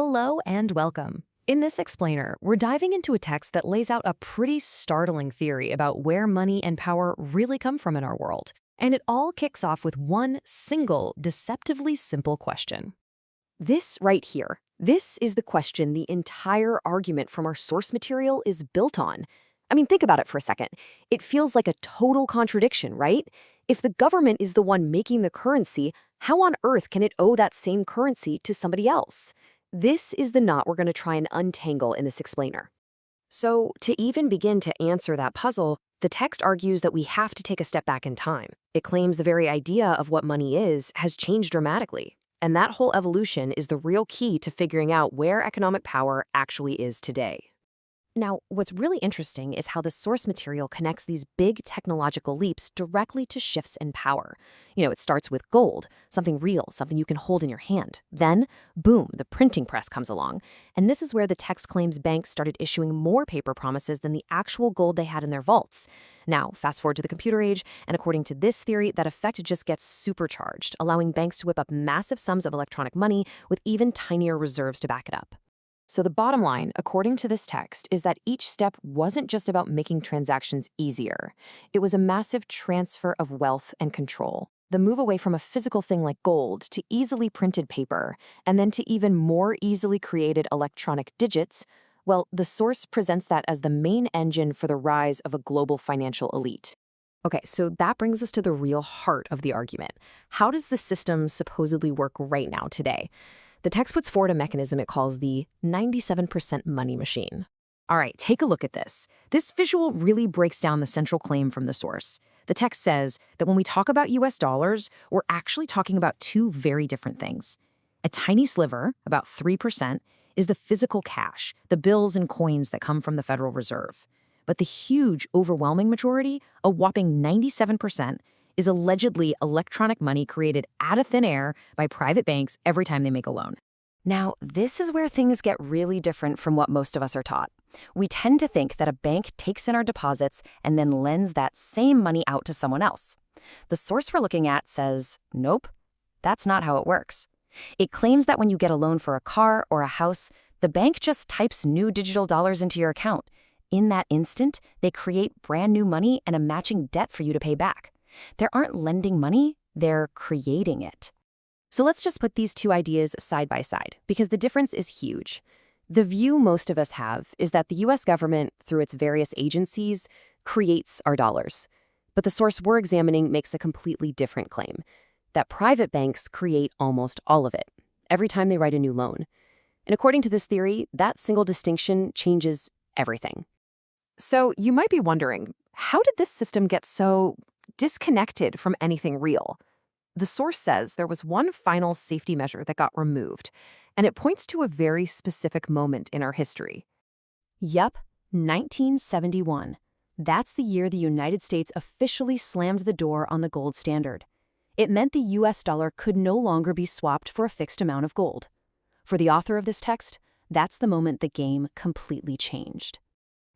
Hello and welcome. In this explainer, we're diving into a text that lays out a pretty startling theory about where money and power really come from in our world. And it all kicks off with one single, deceptively simple question. This right here, this is the question the entire argument from our source material is built on. I mean, think about it for a second. It feels like a total contradiction, right? If the government is the one making the currency, how on earth can it owe that same currency to somebody else? This is the knot we're going to try and untangle in this explainer. So, to even begin to answer that puzzle, the text argues that we have to take a step back in time. It claims the very idea of what money is has changed dramatically. And that whole evolution is the real key to figuring out where economic power actually is today. Now, what's really interesting is how the source material connects these big technological leaps directly to shifts in power. It starts with gold, something real, something you can hold in your hand. Then, boom, the printing press comes along. And this is where the text claims banks started issuing more paper promises than the actual gold they had in their vaults. Now, fast forward to the computer age, and according to this theory, that effect just gets supercharged, allowing banks to whip up massive sums of electronic money with even tinier reserves to back it up. So the bottom line, according to this text, is that each step wasn't just about making transactions easier. It was a massive transfer of wealth and control. The move away from a physical thing like gold to easily printed paper, and then to even more easily created electronic digits. Well, the source presents that as the main engine for the rise of a global financial elite. Okay, so that brings us to the real heart of the argument. How does the system supposedly work right now today? The text puts forward a mechanism it calls the 97% money machine. All right, take a look at this. This visual really breaks down the central claim from the source. The text says that when we talk about US dollars, we're actually talking about two very different things. A tiny sliver, about 3%, is the physical cash, the bills and coins that come from the Federal Reserve. But the huge, overwhelming majority, a whopping 97%, is allegedly electronic money created out of thin air by private banks every time they make a loan. Now, this is where things get really different from what most of us are taught. We tend to think that a bank takes in our deposits and then lends that same money out to someone else. The source we're looking at says, nope, that's not how it works. It claims that when you get a loan for a car or a house, the bank just types new digital dollars into your account. In that instant, they create brand new money and a matching debt for you to pay back. They aren't lending money, they're creating it. So let's just put these two ideas side by side, because the difference is huge. The view most of us have is that the US government, through its various agencies, creates our dollars. But the source we're examining makes a completely different claim, that private banks create almost all of it, every time they write a new loan. And according to this theory, that single distinction changes everything. So you might be wondering, how did this system get so disconnected from anything real? The source says there was one final safety measure that got removed, and it points to a very specific moment in our history. Yep, 1971. That's the year the United States officially slammed the door on the gold standard. It meant the US dollar could no longer be swapped for a fixed amount of gold. For the author of this text, that's the moment the game completely changed.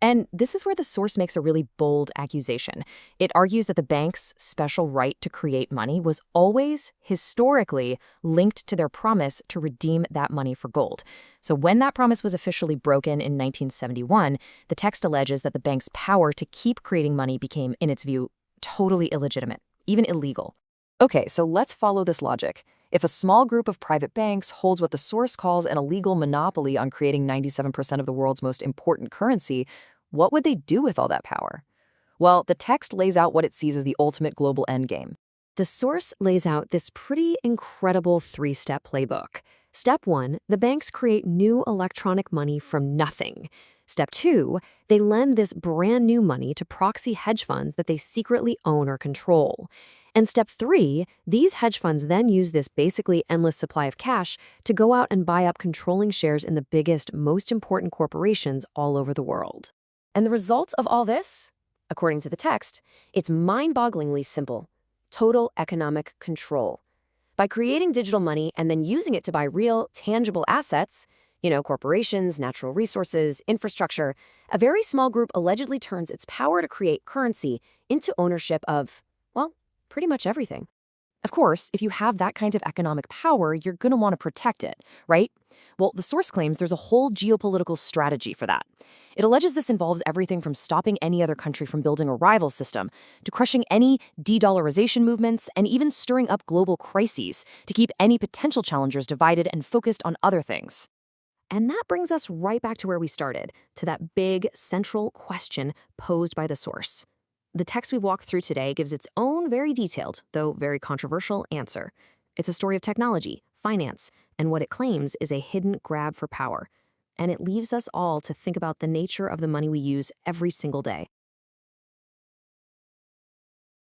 And this is where the source makes a really bold accusation. It argues that the bank's special right to create money was always, historically, linked to their promise to redeem that money for gold. So when that promise was officially broken in 1971, the text alleges that the bank's power to keep creating money became, in its view, totally illegitimate, even illegal. Okay, so let's follow this logic. If a small group of private banks holds what the source calls an illegal monopoly on creating 97% of the world's most important currency, what would they do with all that power? Well, the text lays out what it sees as the ultimate global endgame. The source lays out this pretty incredible three-step playbook. Step 1, the banks create new electronic money from nothing. Step 2, they lend this brand new money to proxy hedge funds that they secretly own or control. And step 3, these hedge funds then use this basically endless supply of cash to go out and buy up controlling shares in the biggest, most important corporations all over the world. And the result of all this, according to the text, it's mind-bogglingly simple: total economic control. By creating digital money and then using it to buy real, tangible assets, corporations, natural resources, infrastructure, a very small group allegedly turns its power to create currency into ownership of, well, pretty much everything. Of course, if you have that kind of economic power, you're going to want to protect it, right? Well, the source claims there's a whole geopolitical strategy for that. It alleges this involves everything from stopping any other country from building a rival system to crushing any de dollarization movements and even stirring up global crises to keep any potential challengers divided and focused on other things. And that brings us right back to where we started, to that big central question posed by the source. The text we've walked through today gives its own very detailed, though very controversial, answer. It's a story of technology, finance, and what it claims is a hidden grab for power. And it leaves us all to think about the nature of the money we use every single day.